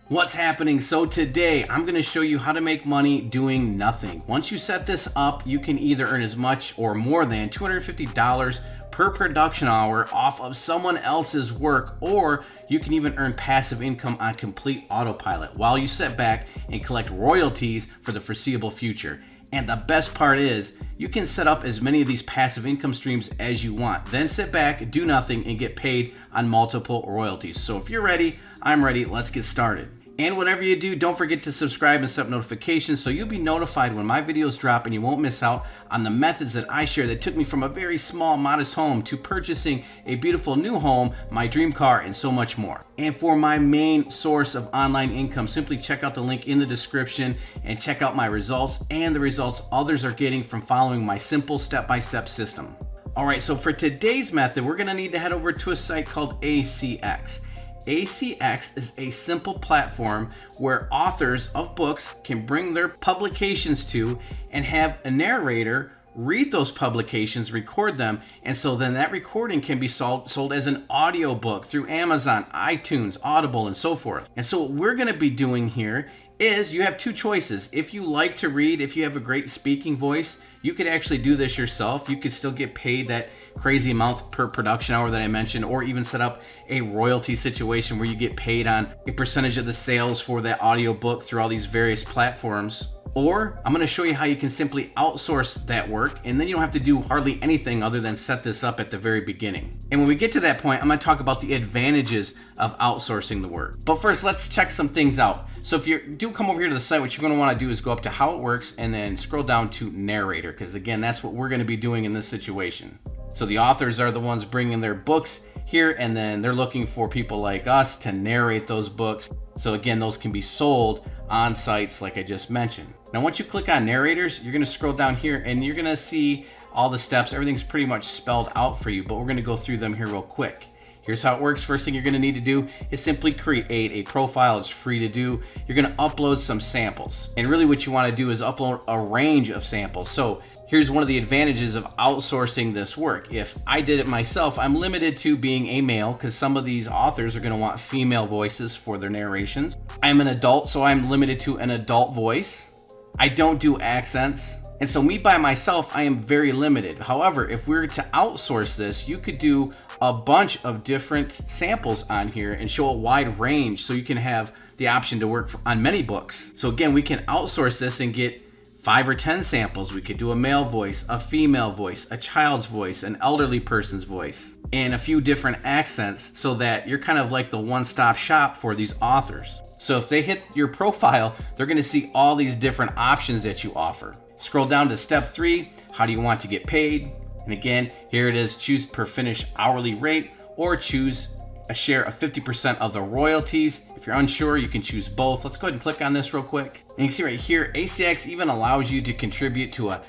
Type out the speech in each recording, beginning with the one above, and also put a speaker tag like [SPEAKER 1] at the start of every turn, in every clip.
[SPEAKER 1] What's happening? So today I'm going to show you how to make money doing nothing. Once you set this up, you can either earn as much or more than $250 per production hour off of someone else's work, or you can even earn passive income on complete autopilot while you sit back and collect royalties for the foreseeable future. And the best part is you can set up as many of these passive income streams as you want. Then sit back, do nothing, and get paid on multiple royalties. So if you're ready, I'm ready. Let's get started. And whatever you do, don't forget to subscribe and set up notifications so you'll be notified when my videos drop, and you won't miss out on the methods that I share that took me from a very small, modest home to purchasing a beautiful new home, my dream car, and so much more. And for my main source of online income, simply check out the link in the description and check out my results and the results others are getting from following my simple step-by-step system. All right, so for today's method, we're gonna need to head over to a site called ACX. ACX is a simple platform where authors of books can bring their publications to and have a narrator read those publications, record them, and so then that recording can be sold as an audiobook through Amazon, iTunes, Audible, and so forth. And so what we're going to be doing here is you have two choices. If you like to read, if you have a great speaking voice, you could actually do this yourself. You could still get paid that crazy amount per production hour that I mentioned, or even set up a royalty situation where you get paid on a percentage of the sales for that audiobook through all these various platforms. Or I'm going to show you how you can simply outsource that work, and then you don't have to do hardly anything other than set this up at the very beginning. And when we get to that point, I'm going to talk about the advantages of outsourcing the work. But first, let's check some things out. So if you do come over here to the site, what you're going to want to do is go up to how it works and then scroll down to narrator, because again, that's what we're going to be doing in this situation. So the authors are the ones bringing their books here, and then they're looking for people like us to narrate those books. So again, those can be sold on sites like I just mentioned. Now, once you click on narrators, you're going to scroll down here and you're going to see all the steps. Everything's pretty much spelled out for you, but we're going to go through them here real quick. Here's how it works. First thing you're going to need to do is simply create a profile. It's free to do. You're going to upload some samples. And really what you want to do is upload a range of samples. So here's one of the advantages of outsourcing this work. If I did it myself, I'm limited to being a male because some of these authors are going to want female voices for their narrations. I'm an adult, so I'm limited to an adult voice. I don't do accents. And so me by myself, I am very limited. However, if we were to outsource this, you could do a bunch of different samples on here and show a wide range, so you can have the option to work on many books. So again, we can outsource this and get 5 or 10 samples. We could do a male voice, a female voice, a child's voice, an elderly person's voice, and a few different accents, so that you're kind of like the one-stop shop for these authors. So if they hit your profile, they're going to see all these different options that you offer. Scroll down to step 3. How do you want to get paid? And again, here it is. Choose per finished hourly rate, or choose a share of 50% of the royalties. If you're unsure, you can choose both. Let's go ahead and click on this real quick. And you can see right here, ACX even allows you to contribute to a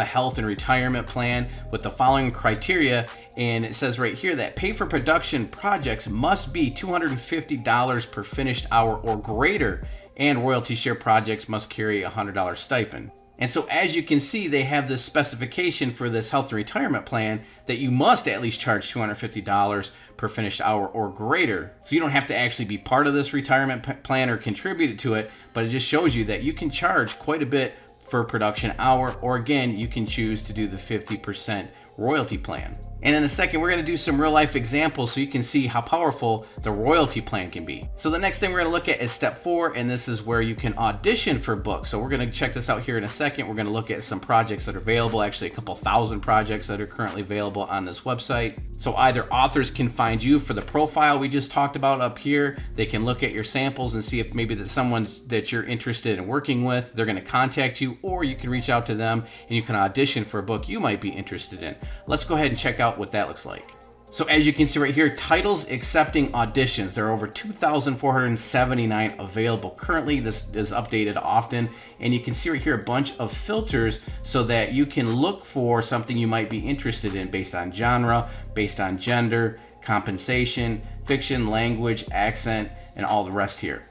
[SPEAKER 1] health and retirement plan with the following criteria. And it says right here that pay for production projects must be $250 per finished hour or greater, and royalty share projects must carry a $100 stipend. And so as you can see, they have this specification for this health and retirement plan that you must at least charge $250 per finished hour or greater. So you don't have to actually be part of this retirement plan or contribute to it, but it just shows you that you can charge quite a bit for production hour, or again, you can choose to do the 50% royalty plan. And in a second, we're going to do some real life examples so you can see how powerful the royalty plan can be. So the next thing we're going to look at is step 4, and this is where you can audition for books. So we're going to check this out here in a second. We're going to look at some projects that are available, actually a couple thousand projects that are currently available on this website. So either authors can find you for the profile we just talked about up here. They can look at your samples and see if maybe that's someone that you're interested in working with. They're going to contact you, or you can reach out to them and you can audition for a book you might be interested in. Let's go ahead and check out what that looks like. So as you can see right here, titles accepting auditions. There are over 2,479 available currently. This is updated often, and you can see right here a bunch of filters so that you can look for something you might be interested in based on genre, based on gender, compensation, fiction, language, accent, and all the rest here.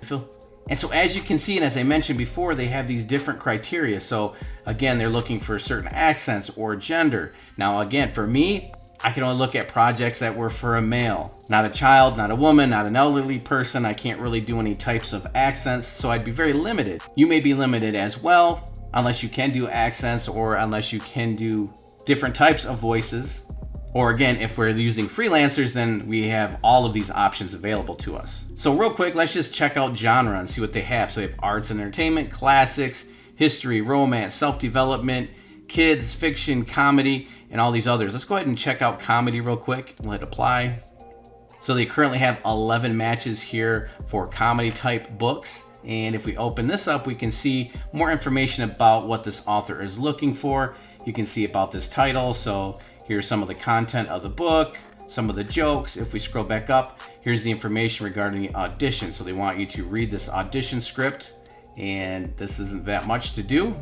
[SPEAKER 1] And so as you can see, and as I mentioned before, they have these different criteria. So again, they're looking for certain accents or gender. Now again, for me, I can only look at projects that were for a male, not a child, not a woman, not an elderly person. I can't really do any types of accents, so I'd be very limited. You may be limited as well, unless you can do accents or unless you can do different types of voices. Or again, if we're using freelancers, then we have all of these options available to us. So real quick, let's just check out genre and see what they have. So they have arts and entertainment, classics, history, romance, self-development, kids, fiction, comedy, and all these others. Let's go ahead and check out comedy real quick and hit apply. So they currently have 11 matches here for comedy type books. And if we open this up, we can see more information about what this author is looking for. You can see about this title. So here's some of the content of the book, some of the jokes. If we scroll back up, here's the information regarding the audition. So they want you to read this audition script, and this isn't that much to do.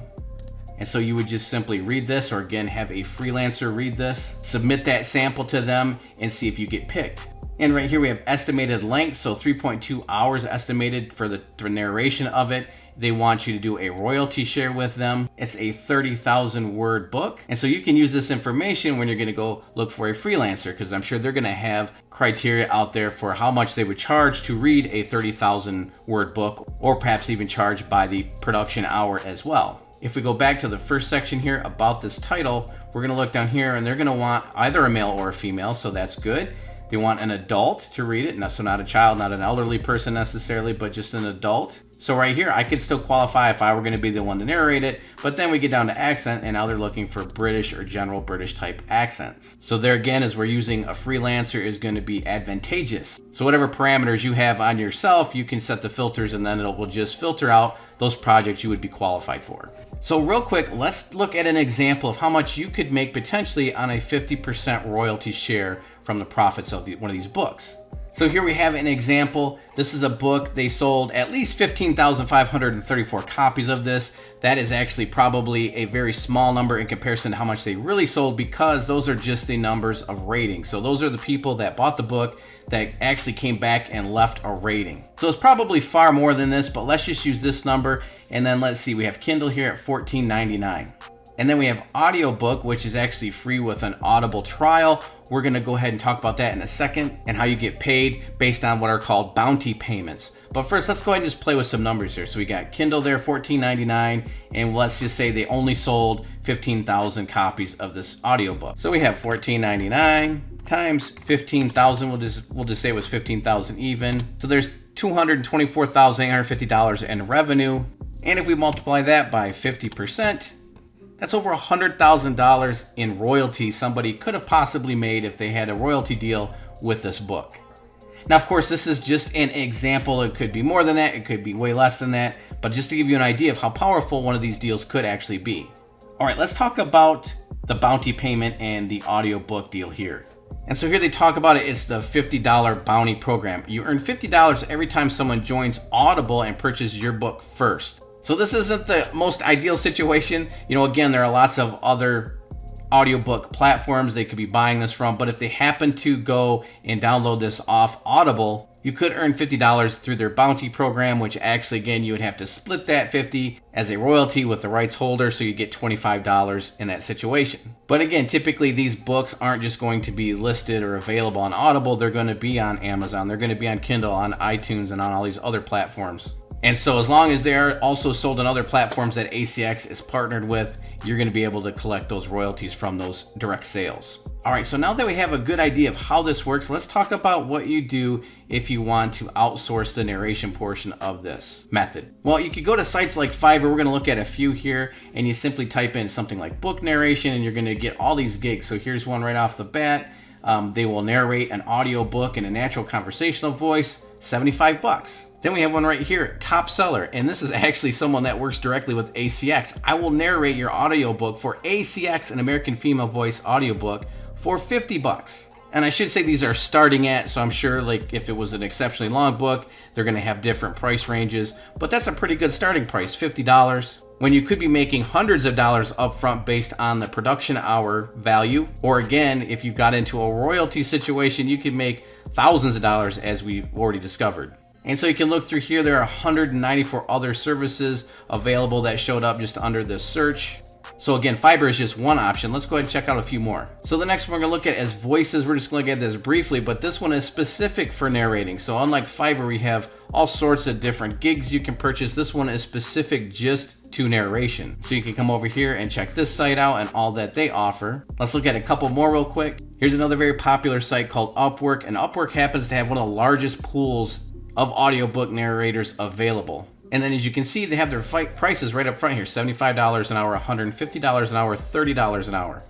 [SPEAKER 1] And so you would just simply read this, or again, have a freelancer read this, submit that sample to them, and see if you get picked. And right here we have estimated length, so 3.2 hours estimated for the narration of it. They want you to do a royalty share with them. It's a 30,000 word book. And so you can use this information when you're gonna go look for a freelancer, because I'm sure they're gonna have criteria out there for how much they would charge to read a 30,000 word book, or perhaps even charge by the production hour as well. If we go back to the first section here about this title, we're gonna look down here and they're gonna want either a male or a female, so that's good. They want an adult to read it, so not a child, not an elderly person necessarily, but just an adult. So right here, I could still qualify if I were going to be the one to narrate it, but then we get down to accent, and now they're looking for British or general British type accents. So there again, as we're using a freelancer, is going to be advantageous. So whatever parameters you have on yourself, you can set the filters, and then it will just filter out those projects you would be qualified for. So real quick, let's look at an example of how much you could make potentially on a 50% royalty share from the profits of one of these books. So here we have an example. This is a book. They sold at least 15,534 copies of this. That is actually probably a very small number in comparison to how much they really sold, because those are just the numbers of ratings. So those are the people that bought the book that actually came back and left a rating. So it's probably far more than this, but let's just use this number. And then let's see, we have Kindle here at $14.99. And then we have audiobook, which is actually free with an Audible trial. We're gonna go ahead and talk about that in a second, and how you get paid based on what are called bounty payments. But first, let's go ahead and just play with some numbers here. So we got Kindle there, $14.99, and let's just say they only sold 15,000 copies of this audiobook. So we have $14.99 times 15,000. We'll just say it was 15,000 even. So there's $224,850 in revenue. And if we multiply that by 50%, that's over $100,000 in royalties somebody could have possibly made if they had a royalty deal with this book. Now, of course, this is just an example. It could be more than that. It could be way less than that. But just to give you an idea of how powerful one of these deals could actually be. All right, let's talk about the bounty payment and the audiobook deal here. And so here they talk about it. It's the $50 bounty program. You earn $50 every time someone joins Audible and purchases your book first. So this isn't the most ideal situation. You know, again, there are lots of other audiobook platforms they could be buying this from, but if they happen to go and download this off Audible, you could earn $50 through their bounty program, which actually, again, you would have to split that 50 as a royalty with the rights holder, so you get $25 in that situation. But again, typically these books aren't just going to be listed or available on Audible. They're going to be on Amazon, they're going to be on Kindle, on iTunes, and on all these other platforms. And so as long as they're also sold on other platforms that ACX is partnered with, you're going to be able to collect those royalties from those direct sales. All right, so now that we have a good idea of how this works, let's talk about what you do if you want to outsource the narration portion of this method. Well, you could go to sites like Fiverr. We're going to look at a few here, and you simply type in something like book narration, and you're going to get all these gigs. So here's one right off the bat. They will narrate an audio book in a natural conversational voice, $75. Then we have one right here, top seller, and this is actually someone that works directly with ACX. I will narrate your audiobook for ACX, an American female voice audiobook, for $50. And I should say these are starting at, so I'm sure like if it was an exceptionally long book, they're gonna have different price ranges, but that's a pretty good starting price, $50, when you could be making hundreds of dollars upfront based on the production hour value. Or again, if you got into a royalty situation, you could make thousands of dollars, as we've already discovered. And so you can look through here, there are 194 other services available that showed up just under this search. So again, Fiverr is just one option. Let's go ahead and check out a few more. So the next one we're gonna look at is voices. We're just gonna look at this briefly, but this one is specific for narrating. So unlike Fiverr, we have all sorts of different gigs you can purchase. This one is specific just to narration. So you can come over here and check this site out and all that they offer. Let's look at a couple more real quick. Here's another very popular site called Upwork, and Upwork happens to have one of the largest pools of audiobook narrators available. And then as you can see, they have their prices right up front here, $75 an hour, $150 an hour, $30 an hour.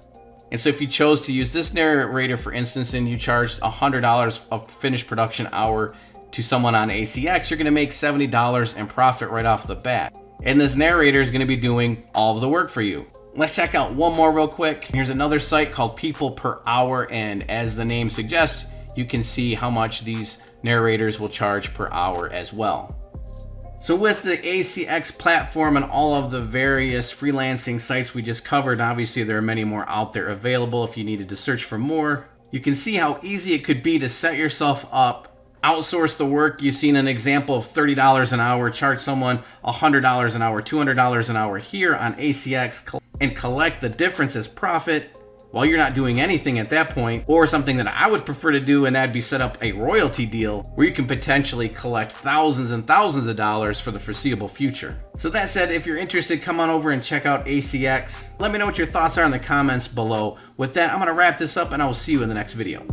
[SPEAKER 1] And so if you chose to use this narrator, for instance, and you charged $100 of finished production hour to someone on ACX, you're gonna make $70 in profit right off the bat. And this narrator is gonna be doing all of the work for you. Let's check out one more real quick. Here's another site called People Per Hour, and as the name suggests, you can see how much these narrators will charge per hour as well. So with the ACX platform and all of the various freelancing sites we just covered, obviously there are many more out there available if you needed to search for more. You can see how easy it could be to set yourself up, outsource the work. You've seen an example of $30 an hour, charge someone $100 an hour, $200 an hour here on ACX, and collect the difference as profit while you're not doing anything at that point. Or something that I would prefer to do, and that'd be set up a royalty deal where you can potentially collect thousands and thousands of dollars for the foreseeable future. So that said, if you're interested, come on over and check out ACX. Let me know what your thoughts are in the comments below. With that, I'm gonna wrap this up and I will see you in the next video.